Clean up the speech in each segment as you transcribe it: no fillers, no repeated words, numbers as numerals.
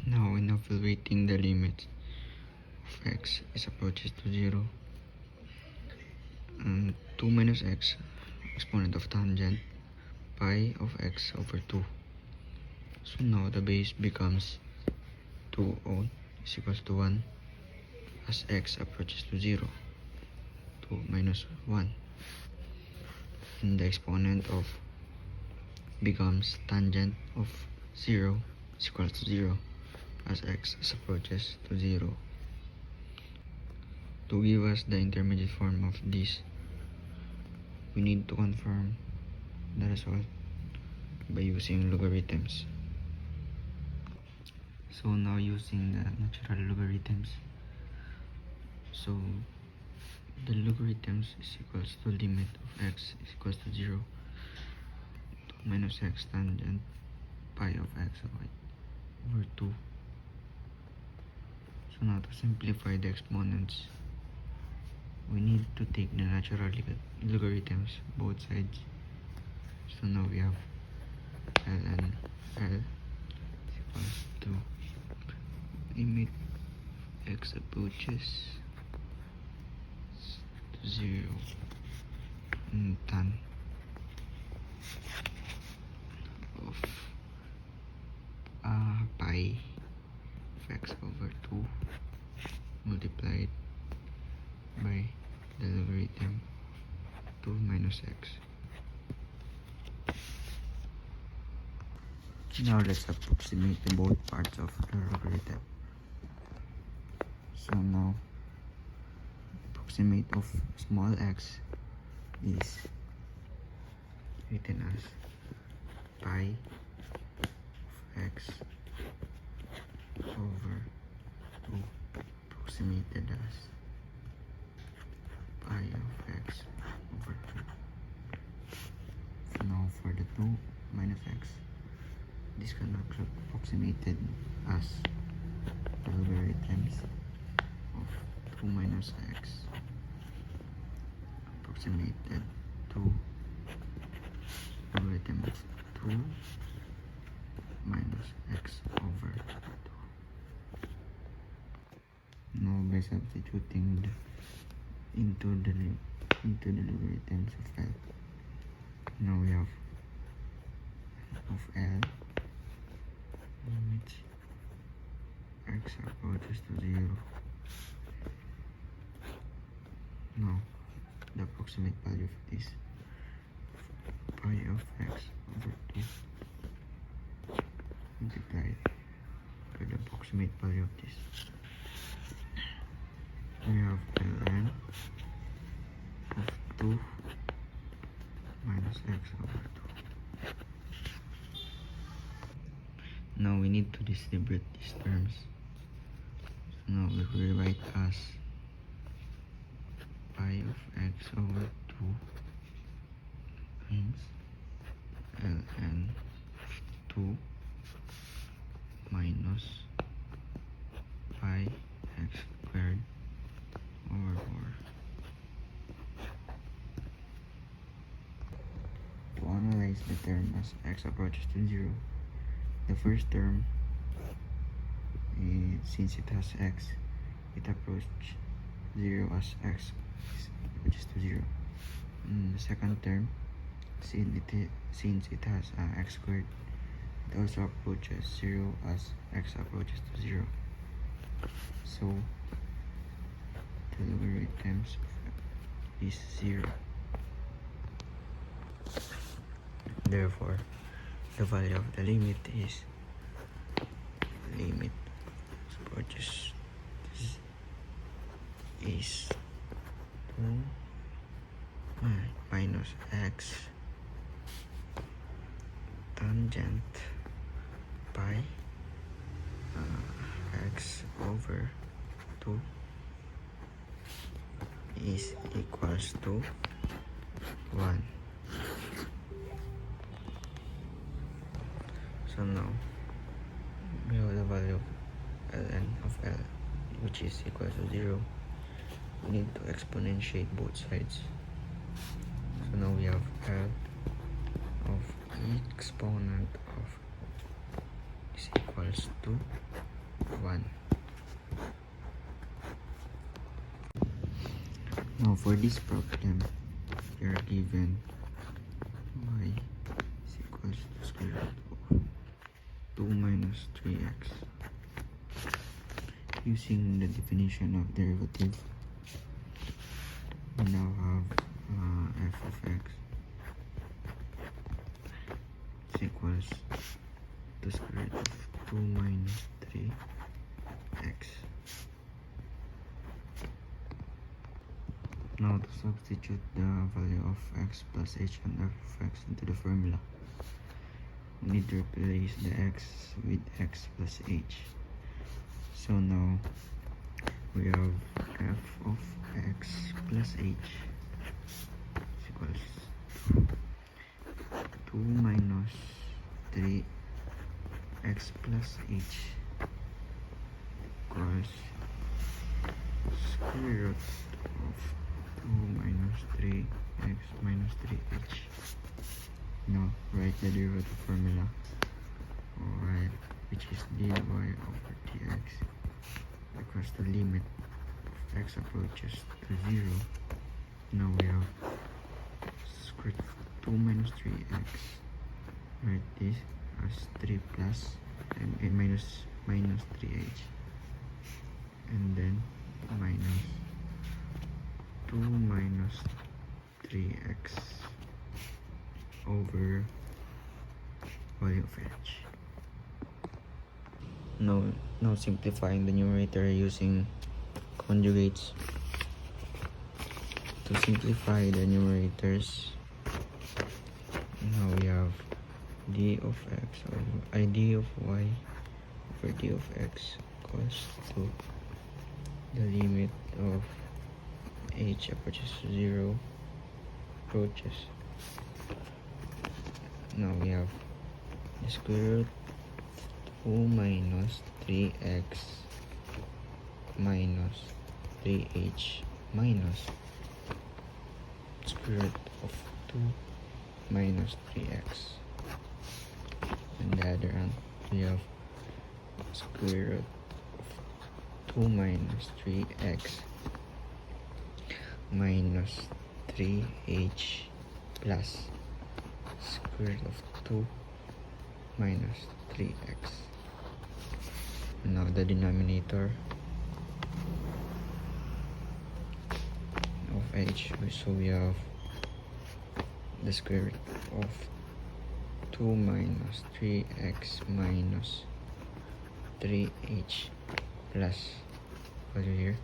Now in evaluating the limit of x is approaches to 0, 2 minus x exponent of tangent pi of x over 2. So now the base becomes 2 is equals to 1 as x approaches to 0, 2 minus 1, and the exponent of becomes tangent of 0 is equals to 0 as x approaches to 0. To give us the intermediate form of this, we need to confirm the result by using logarithms. So now using the natural logarithms, so the logarithms is equals to limit of x is equals to 0, 2 minus x tangent pi of x over 2. So now to simplify the exponents, we need to take the natural logarithms both sides. So now we have ln L is equals to limit x approaches to 0 and tan of pi of x over 2 multiplied by the logarithm 2 minus x. Now let's approximate the both parts of the logarithm. So now approximate of small x is written as pi of x over 2 approximated as pi of x over 2. So now for the 2 minus x, this can be approximated as the logarithms of 2 minus x approximated to logarithm of 2 minus x over 2. Now by substituting into the logarithms of L, now we have of L limit x approaches to 0. Now the approximate value of this pi of x over 2 multiplied by the approximate value of this. We have ln of 2 minus x over 2. Now we need to distribute these terms. So now we will write as pi of x over 2 times ln of 2 minus pi x squared over 4. To analyze the term as x approaches to 0, the first term, since it has x, it approaches 0 as x approaches to 0. And the second term, since it has x squared, it also approaches 0 as x approaches to 0. So the logarithms is 0. Therefore, the value of the limit is limit approaches is 2 minus x tangent pi x over 2 is equals to 1. So now we have the value of ln of L, which is equal to 0. We need to exponentiate both sides. So now we have L of exponent of is equals to 1. Now for this problem, you are given y is equals to square root of 2 minus 3x. Using the definition of derivative, we now have f of x is equals to square root of 2 minus 3x. Now to substitute the value of x plus h and f of x into the formula, we need to replace the x with x plus h. So now we have f of x plus h is equals to 2 minus 3x plus h equals square root of 2 minus 3x minus 3h. Now write the derivative formula, alright, which is dy over dx equals the limit of x approaches to 0. Now we have square root of 2 minus 3x. Write this as 3 plus and minus 3h, and then minus 2 minus 3x over value of h. Now simplifying the numerator using conjugates. To simplify the numerators, now we have d of x over d of y over d of x equals to the limit of h approaches to 0 approaches. Now we have the square root 2 minus 3x minus 3h minus square root of 2 minus 3x. On the other hand, we have square root of 2 minus 3x minus 3h plus square root of 2 minus 3x. Now the denominator of h, so we have the square root of 2 minus 3x minus 3h plus value here,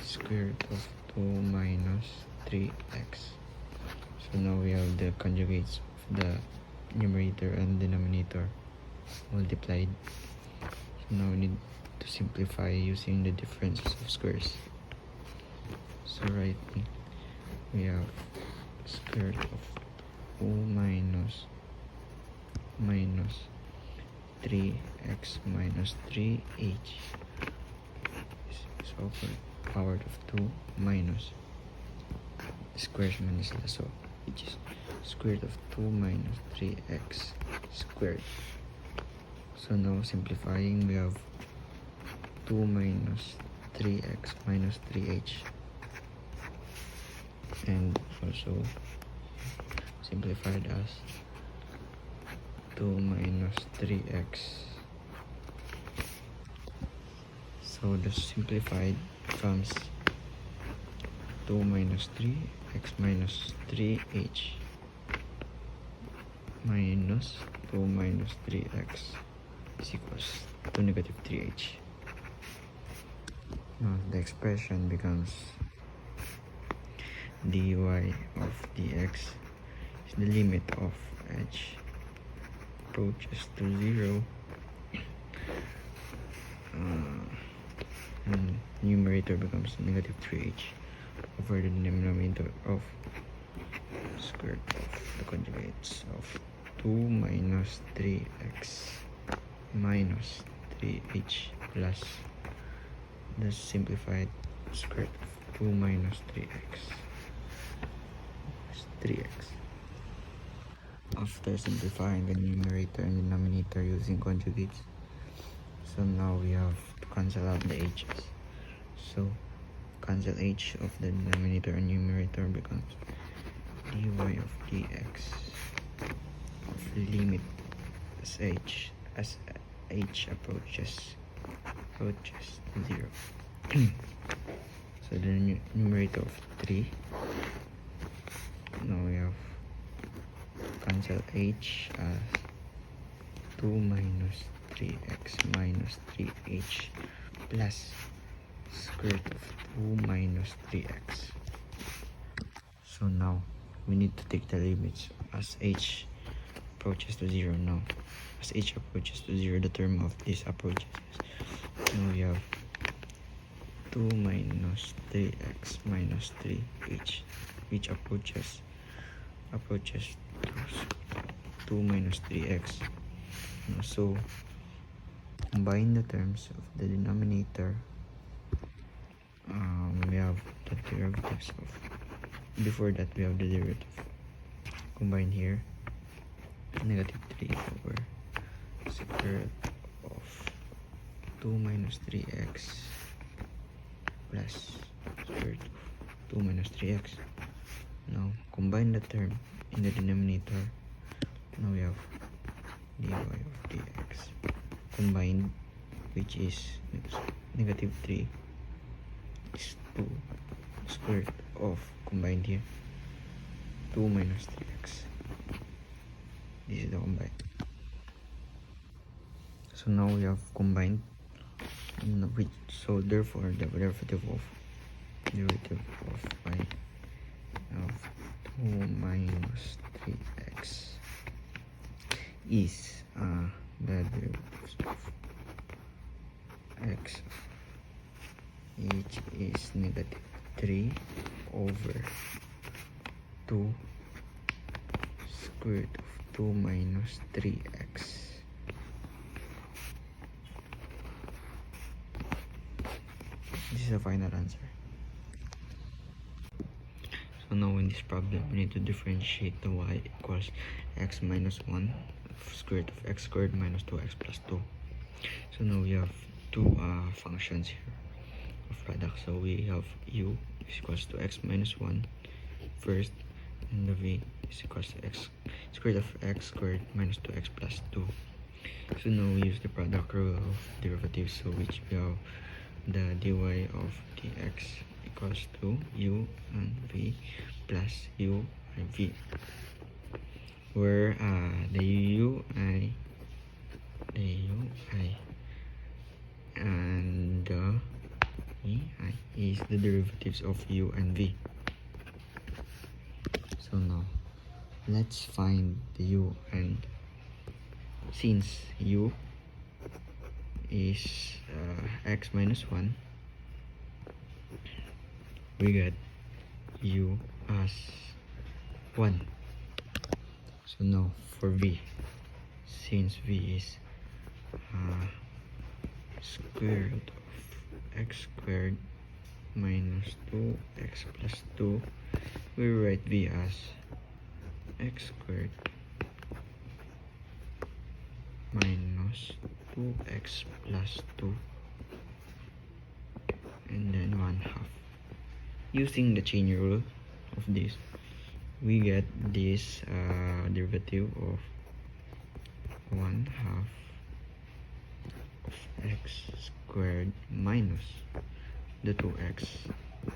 square root of 2 minus 3x. So now we have the conjugates of the numerator and denominator multiplied. So now we need to simplify using the differences of squares. So right, we have square root of 2 minus 3x minus 3h is over power of 2 minus squares minus lasso, which is square root of 2 minus 3x squared. So now simplifying, we have 2 minus 3x minus 3h, and also simplified as 2 minus 3x. So the simplified becomes 2 minus 3x minus 3h minus 2 minus 3x is equals to negative 3h. Now the expression becomes dy of dx is the limit of h approaches to 0, and numerator becomes negative 3h over the denominator of square root of the conjugates of 2 minus 3x minus 3h plus the simplified square root of 2 minus 3x is 3x. After simplifying the numerator and denominator using conjugates, So now we have to cancel out the h's. So cancel h of the denominator and numerator becomes dy of dx of limit as h approaches to 0. So the numerator of 3, now we have cancel h as 2 minus 3x minus 3h plus square root of 2 minus 3x. So now we need to take the limits as h approaches to 0 now. As h approaches to 0, the term of this approaches. Now we have 2 minus 3x minus 3h, which approaches to 2 minus 3x. So combine the terms of the denominator. We have the derivatives of, before that we have the derivative. Combine here, negative 3 over square root of 2 minus 3x plus square root of 2 minus 3x. Now combine the term in the denominator. Now we have dy of dx combined, which is negative 3 is 2 square root of, combined here, 2 minus 3x. This is the combined. So now we have combined, so therefore the derivative of y of 2 minus 3x is the derivative of x, which is negative 3 over 2 square root of 2 minus 3x. This is the final answer. So now in this problem, we need to differentiate the y equals x minus 1 square root of x squared minus 2x plus 2. So now we have two functions here of product. So we have u is equals to x minus 1 first, and the v is equals to x square root of x squared minus 2x plus 2. So now we use the product rule of derivatives, so which we have the dy of dx equals to u and v plus u and v, where the u and the I is the derivatives of u and v. So now let's find the u, and since u is x minus 1, we get u as 1. So now for v, since v is square root of x squared minus 2x plus 2, we write v as x squared minus 2x plus 2 and then 1/2. Using the chain rule of this, we get this derivative of 1/2 of x squared minus the 2x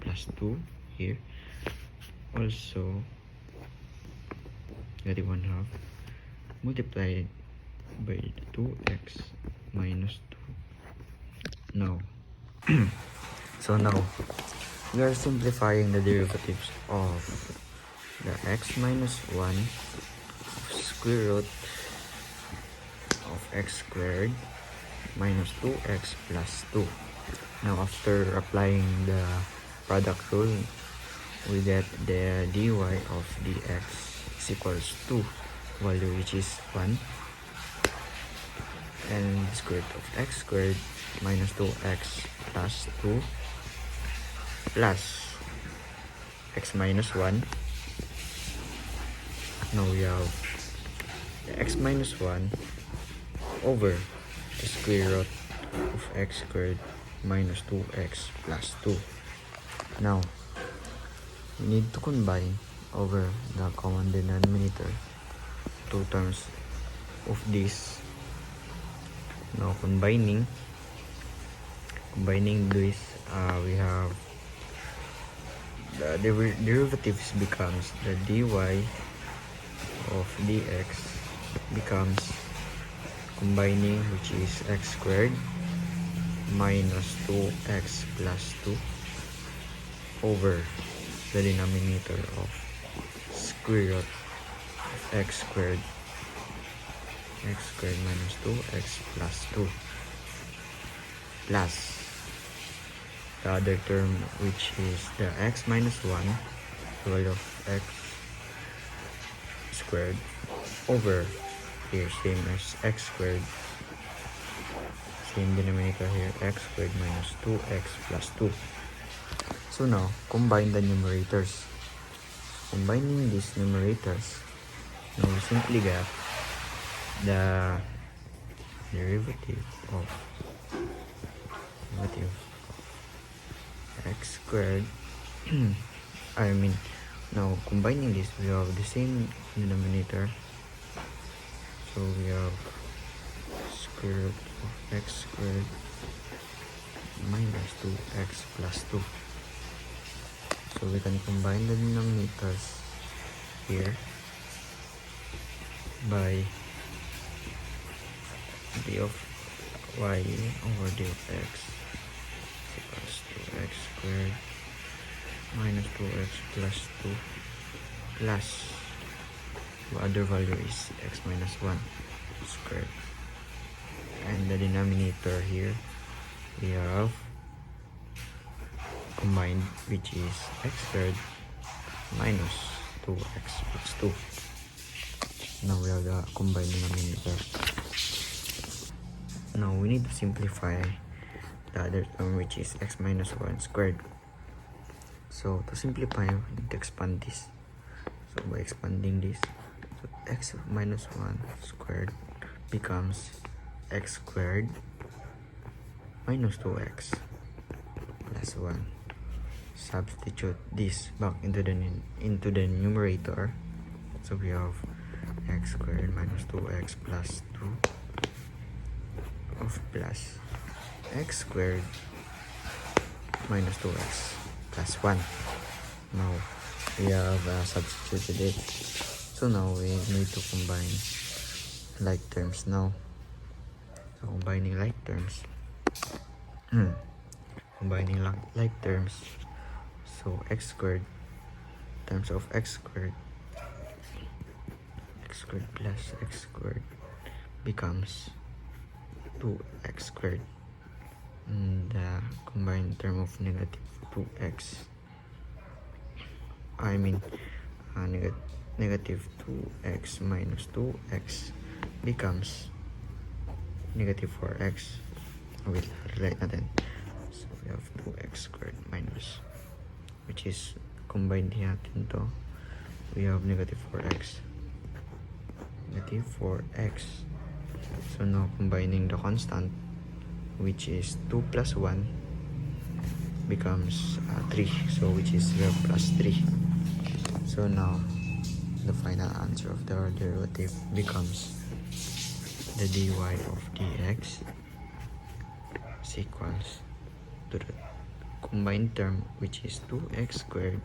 plus 2 here, also get 1/2 multiplied by the 2x minus 2. Now so now we are simplifying the derivatives of the x minus 1 square root of x squared minus 2x plus 2. Now after applying the product rule, we get the dy of dx is equals to value which is 1, and square root of x squared minus 2x plus 2 plus x minus 1. Now we have the x minus 1 over the square root of x squared minus 2x plus 2. Now, we need to combine over the common denominator two terms of this. Now, combining this, we have the derivatives becomes the dy of dx becomes combining, which is x squared minus 2x plus 2 over the denominator of square root of x squared minus 2x plus 2 plus the other term, which is the x minus 1, the value of x squared over here, same as x squared, same denominator here, x squared minus 2x plus 2. So now, combine the numerators. Combining these numerators, now we simply get the derivative of x squared now combining this, we have the same denominator, so we have square root of x squared minus 2x plus 2. So we can combine the denominators here by d of y over d of x equals to x squared minus 2x plus 2 plus the other value is x minus 1 squared, and the denominator here we have combined, which is x squared minus 2x plus 2. Now we have the combined denominator. Now we need to simplify the other term, which is x minus 1 squared. So to simplify, we need to expand this. So by expanding this, so x minus 1 squared becomes x squared minus 2x plus 1. Substitute this back into the numerator. So we have x squared minus 2x plus 2 of plus x squared minus 2x plus 1. Now we have substituted it. So now we need to combine like terms now. So combining like terms. Combining like terms. So x squared terms of x squared plus x squared becomes 2x squared, and the combined term of negative 2x, negative 2x minus 2x becomes negative 4x. Wait, relate natin. So we have 2x squared minus, which is combined natin to, we have negative 4x. So now combining the constant, which is 2 plus 1 becomes 3, so which is plus 3. So now the final answer of the derivative becomes the dy of dx is equals to the combined term, which is 2x squared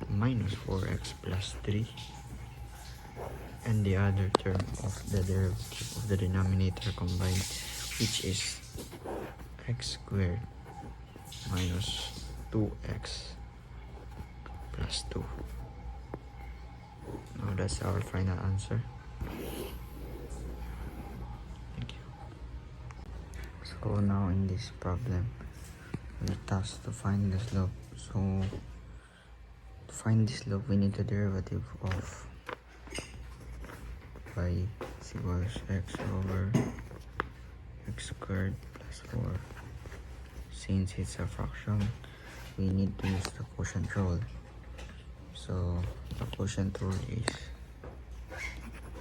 minus 4x plus 3, and the other term of the derivative of the denominator combined, which is x squared minus 2x plus 2. Now that's our final answer. Thank you. So now in this problem, the task to find the slope. So to find the slope, we need the derivative of y is equals x over x squared plus 4. Since it's a fraction, we need to use the quotient rule. So the quotient rule is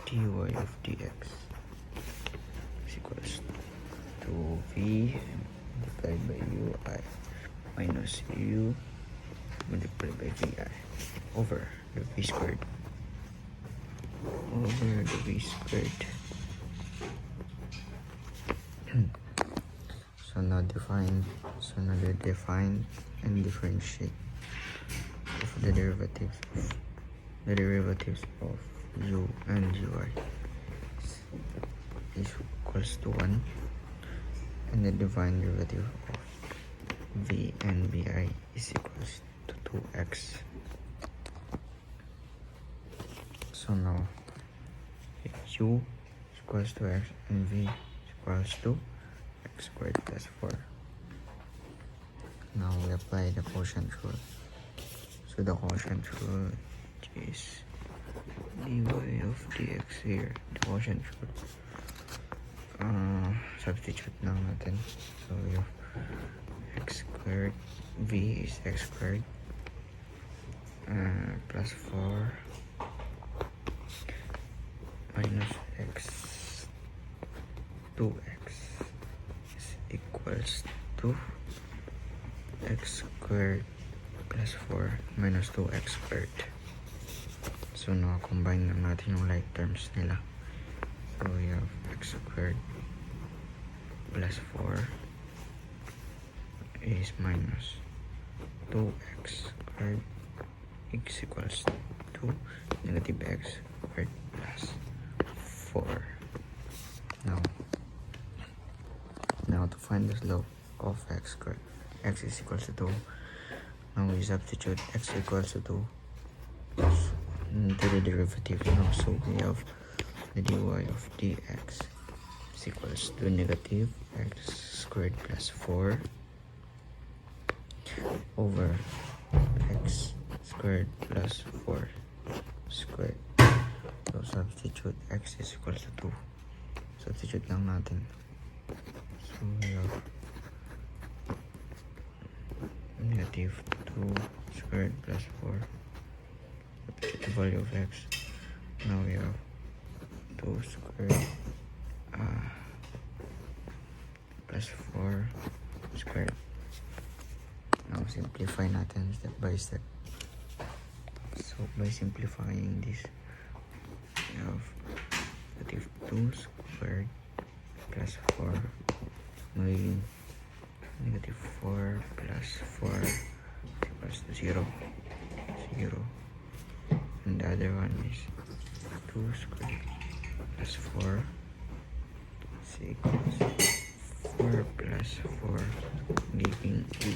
dy of dx is equals to v multiplied by ui minus u multiplied by vi over the v squared So now define and differentiate of the derivatives of u and ui is equals to 1, and the divine derivative of v and vi is equals to 2x. So now u is equals to x and v is equals to x squared plus 4. Now we apply the quotient rule. So the quotient rule is dy of dx here. The quotient rule. Substitute lang natin. So we have x squared. V is x squared. Plus 4 minus x 2x is equals to x squared plus 4 minus 2x squared. So now combine na natin yung like terms nila. So we have x squared plus 4 is minus 2x squared x equals to negative x squared plus 4. Now to find the slope of x squared, x is equals to 2. Now we substitute x equals to 2 into the derivative now. So we have the dy of dx is equals to negative x squared plus 4 over x squared plus 4 squared. So substitute x is equals to 2. Substitute lang natin. So we have negative 2 squared plus 4. Substitute the value of x. Now we have 2 squared plus 4 squared. Now simplify natin step by step. So by simplifying this, we have negative 2 squared plus 4 magiging negative 4 plus 4 equals to 0. And the other one is 2 squared plus 4 is equals 4 plus 4 giving 8.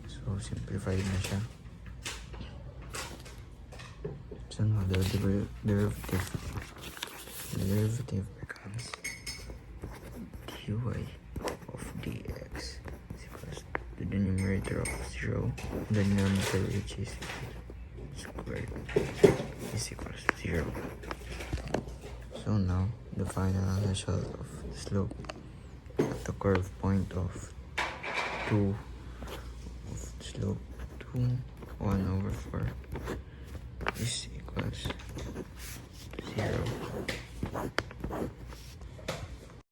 So simplified na siya. So now the derivative becomes dy of dx is equals to the numerator of 0, the denominator which is squared is equals to 0. So now the final result of the slope at the curve point of 2 of slope 2 1/2